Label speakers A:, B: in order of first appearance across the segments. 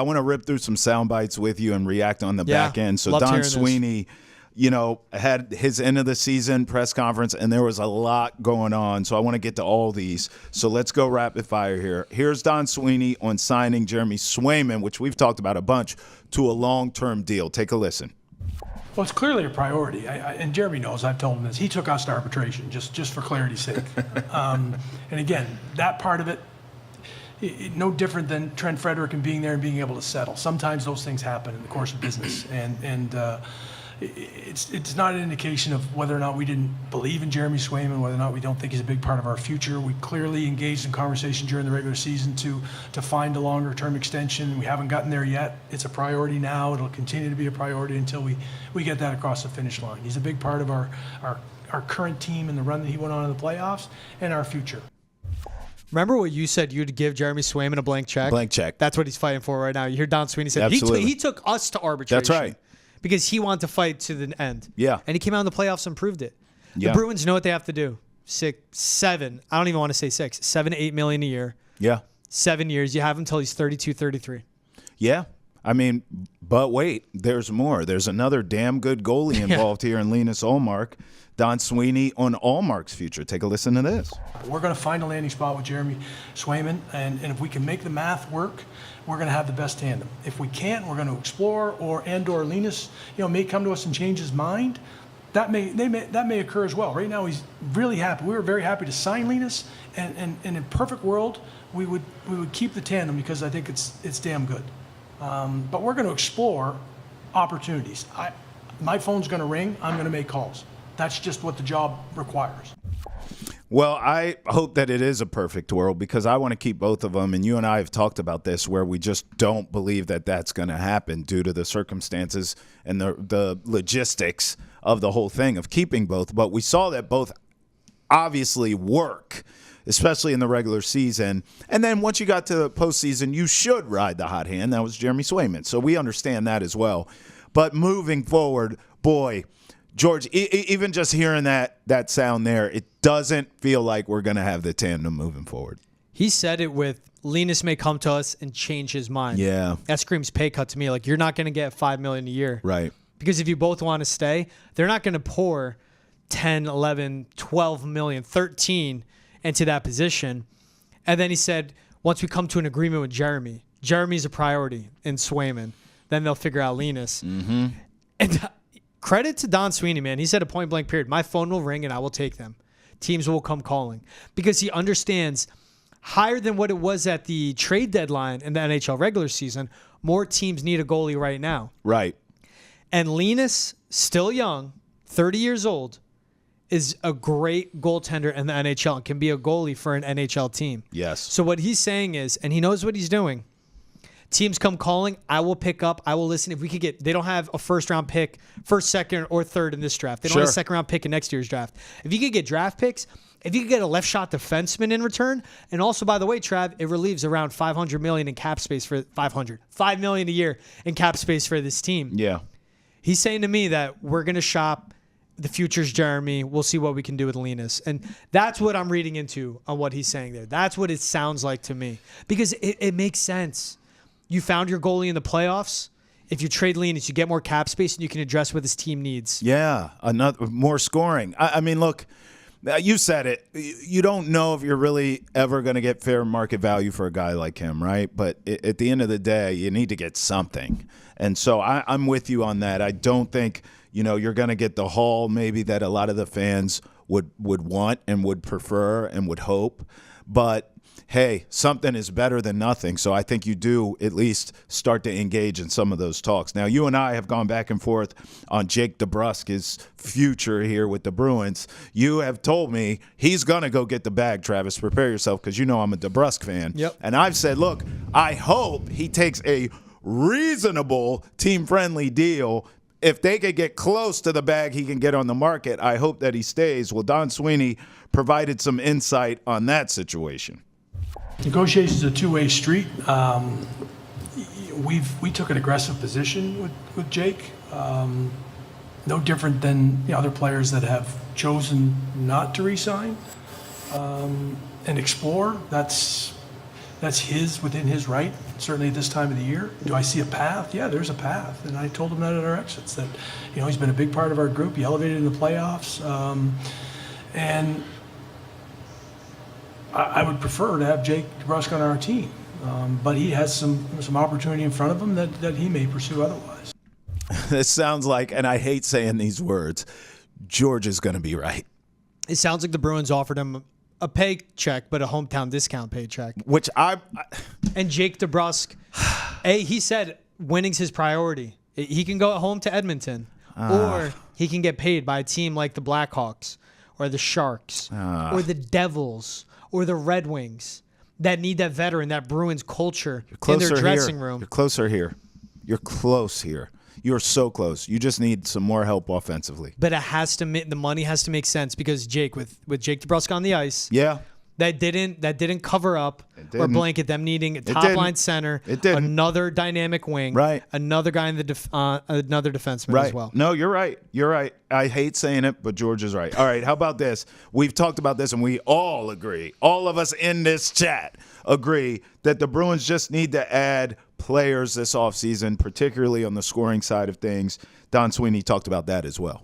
A: I want to rip through some sound bites with you and react on the back end. So Don Sweeney, had his end of the season press conference, and there was a lot going on. So I want to get to all these. So let's go rapid fire here. Here's Don Sweeney on signing Jeremy Swayman, which we've talked about a bunch, to a long-term deal. Take a listen.
B: Well, it's clearly a priority, and Jeremy knows. I've told him this. He took us to arbitration just for clarity's sake. And again, that part of it, no different than Trent Frederick and being there and being able to settle. Sometimes those things happen in the course of business, and it's not an indication of whether or not we didn't believe in Jeremy Swayman, whether or not we don't think he's a big part of our future. We clearly engaged in conversation during the regular season to find a longer-term extension. We haven't gotten there yet. It's a priority now. It'll continue to be a priority until we get that across the finish line. He's a big part of our current team and the run that he went on in the playoffs and our future.
C: Remember what you said you'd give Jeremy Swayman a blank check?
A: Blank check.
C: That's what he's fighting for right now. You hear Don Sweeney say he took us to arbitration.
A: That's right.
C: Because he wanted to fight to the end.
A: Yeah.
C: And he came out in the playoffs and proved it.
A: Yeah.
C: The Bruins know what they have to do. 7, I don't even want to say 6, 7 to 8 million a year.
A: Yeah.
C: 7 years. You have him until he's 32, 33.
A: Yeah. I mean, but wait, there's more. There's another damn good goalie involved here in Linus Ullmark. Don Sweeney on Ullmark's future. Take a listen to this.
B: We're going to find a landing spot with Jeremy Swayman, and if we can make the math work, we're going to have the best tandem. If we can't, we're going to explore, or Linus, may come to us and change his mind. That may occur as well. Right now, he's really happy. We were very happy to sign Linus, and in a perfect world, we would keep the tandem because I think it's damn good. But we're going to explore opportunities. My phone's going to ring. I'm going to make calls. That's just what the job requires.
A: Well, I hope that it is a perfect world because I want to keep both of them. And you and I have talked about this where we just don't believe that that's going to happen due to the circumstances and the logistics of the whole thing of keeping both. But we saw that both obviously work, especially in the regular season. And then once you got to the postseason, you should ride the hot hand. That was Jeremy Swayman. So we understand that as well. But moving forward, boy, George, even just hearing that sound there, it doesn't feel like we're going to have the tandem moving forward.
C: He said it with Linus may come to us and change his mind.
A: Yeah.
C: That screams pay cut to me. Like, you're not going to get $5 million a year.
A: Right.
C: Because if you both want to stay, they're not going to pour 10, 11, 12 million, 13 into that position. And then he said, once we come to an agreement with Jeremy's a priority in Swayman. Then they'll figure out Linus.
A: Mm-hmm.
C: And credit to Don Sweeney, man. He said a point-blank period. My phone will ring and I will take them. Teams will come calling. Because he understands higher than what it was at the trade deadline in the NHL regular season, more teams need a goalie right now.
A: Right.
C: And Linus, still young, 30 years old, is a great goaltender in the NHL and can be a goalie for an NHL team.
A: Yes.
C: So what he's saying is, and he knows what he's doing, teams come calling, I will pick up, I will listen. If we could get, they don't have a first-round pick, first, second, or third in this draft. They don't have a second-round pick in next year's draft. If you could get draft picks, if you could get a left-shot defenseman in return, and also, by the way, Trav, it relieves around $500 million in cap space for $5 million a year in cap space for this team.
A: Yeah.
C: He's saying to me that we're going to shop. The future's Jeremy. We'll see what we can do with Linus. And that's what I'm reading into on what he's saying there. That's what it sounds like to me. Because it makes sense. You found your goalie in the playoffs. If you trade Linus, you get more cap space and you can address what his team needs.
A: Yeah, more scoring. I mean, look, you said it. You don't know if you're really ever going to get fair market value for a guy like him, right? But at the end of the day, you need to get something. And so I'm with you on that. I don't think you're going to get the haul maybe that a lot of the fans would want and would prefer and would hope. But hey, something is better than nothing. So I think you do at least start to engage in some of those talks. Now, you and I have gone back and forth on Jake DeBrusk's future here with the Bruins. You have told me he's going to go get the bag, Travis. Prepare yourself because I'm a DeBrusk fan.
C: Yep.
A: And I've said, look, I hope he takes a reasonable team-friendly deal. If they could get close to the bag he can get on the market, I hope that he stays. Well, Don Sweeney provided some insight on that situation.
B: Negotiations is a two-way street. We took an aggressive position with Jake. No different than other players that have chosen not to re-sign and explore. That's That's within his right, certainly at this time of the year. Do I see a path? Yeah, there's a path. And I told him that at our exits, that, he's been a big part of our group. He elevated in the playoffs. And I would prefer to have Jake DeBrusk on our team. But he has some opportunity in front of him that he may pursue otherwise.
A: This sounds like, and I hate saying these words, George is going to be right.
C: It sounds like the Bruins offered him a paycheck, but a hometown discount paycheck.
A: Which
C: And Jake DeBrusk, he said winning's his priority. He can go home to Edmonton, or he can get paid by a team like the Blackhawks or the Sharks or the Devils or the Red Wings that need that veteran, that Bruins culture in their dressing room.
A: You're closer here. You're close here. You're so close. You just need some more help offensively.
C: But the money has to make sense, because Jake, with Jake DeBrusk on the ice, that didn't cover up or blanket them needing a top line center, another dynamic wing,
A: right?
C: Another guy in the another defenseman as well.
A: No, you're right. You're right. I hate saying it, but George is right. All right, how about this? We've talked about this, and we all agree. All of us in this chat agree that the Bruins just need to add players this offseason, particularly on the scoring side of things. Don Sweeney talked about that as well.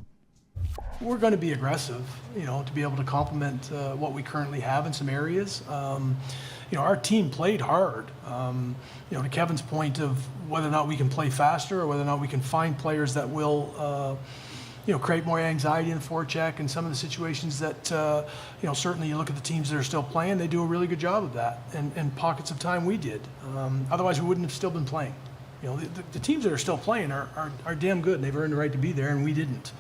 B: We're going to be aggressive, to be able to complement what we currently have in some areas. Our team played hard. To Kevin's point of whether or not we can play faster, or whether or not we can find players that will, create more anxiety in the forecheck, and some of the situations that, certainly you look at the teams that are still playing, they do a really good job of that, and pockets of time we did. Otherwise, we wouldn't have still been playing. The teams that are still playing are damn good, and they've earned the right to be there, and we didn't.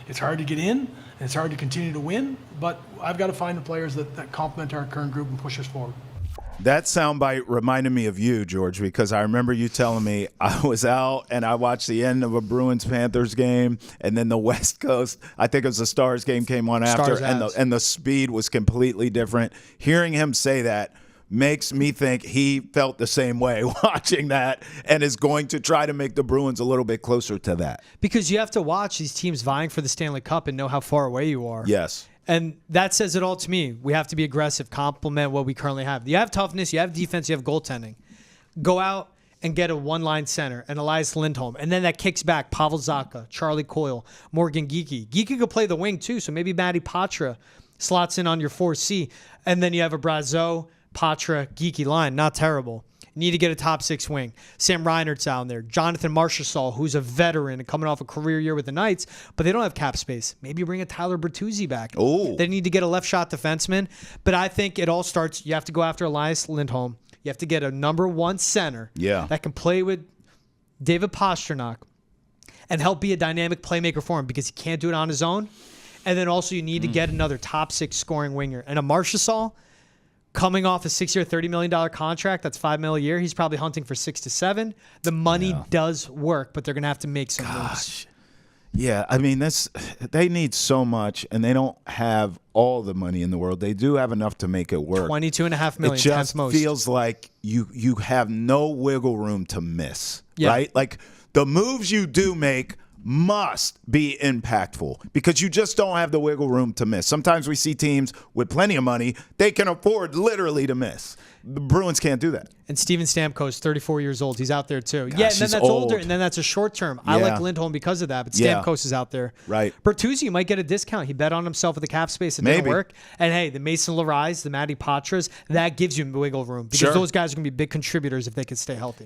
B: It's hard to get in, and it's hard to continue to win, but I've got to find the players that complement our current group and push us forward.
A: That soundbite reminded me of you, George, because I remember you telling me I was out and I watched the end of a Bruins-Panthers game, and then the West Coast, I think it was the Stars game, came on after, and the speed was completely different. Hearing him say that makes me think he felt the same way watching that, and is going to try to make the Bruins a little bit closer to that.
C: Because you have to watch these teams vying for the Stanley Cup and know how far away you are.
A: Yes.
C: And that says it all to me. We have to be aggressive, complement what we currently have. You have toughness, you have defense, you have goaltending. Go out and get a one-line center, and Elias Lindholm. And then that kicks back Pavel Zacha, Charlie Coyle, Morgan Geekie. Geekie could play the wing too, so maybe Matty Patra slots in on your 4C. And then you have a Brazeau, Patra, Geekie line. Not terrible. You need to get a top six wing. Sam Reinert's out there. Jonathan Marchessault, who's a veteran and coming off a career year with the Knights, but they don't have cap space. Maybe bring a Tyler Bertuzzi back.
A: Oh.
C: They need to get a left shot defenseman. But I think it all starts, you have to go after Elias Lindholm. You have to get a number one center that can play with David Pastrnak and help be a dynamic playmaker for him, because he can't do it on his own. And then also you need to get another top six scoring winger. And a Marchessault, coming off a 6-year, $30 million contract, that's $5 million a year. He's probably hunting for 6 to 7. The money does work, but they're going to have to make some moves.
A: Yeah, I mean, they need so much, and they don't have all the money in the world. They do have enough to make it work.
C: $22.5 million.
A: It just feels like you have no wiggle room to miss, right? Like, the moves you do make must be impactful, because you just don't have the wiggle room to miss. Sometimes we see teams with plenty of money, they can afford literally to miss. The Bruins can't do that.
C: And Steven Stamkos, 34 years old. He's out there too.
A: Gosh,
C: and then that's
A: old.
C: older, and then that's a short term. I like Lindholm because of that, but Stamkos is out there.
A: Right.
C: Bertuzzi might get a discount. He bet on himself with the cap space. It didn't work. And hey, the Mason Larais, the Matty Patras, that gives you wiggle room, because those guys are going to be big contributors if they can stay healthy.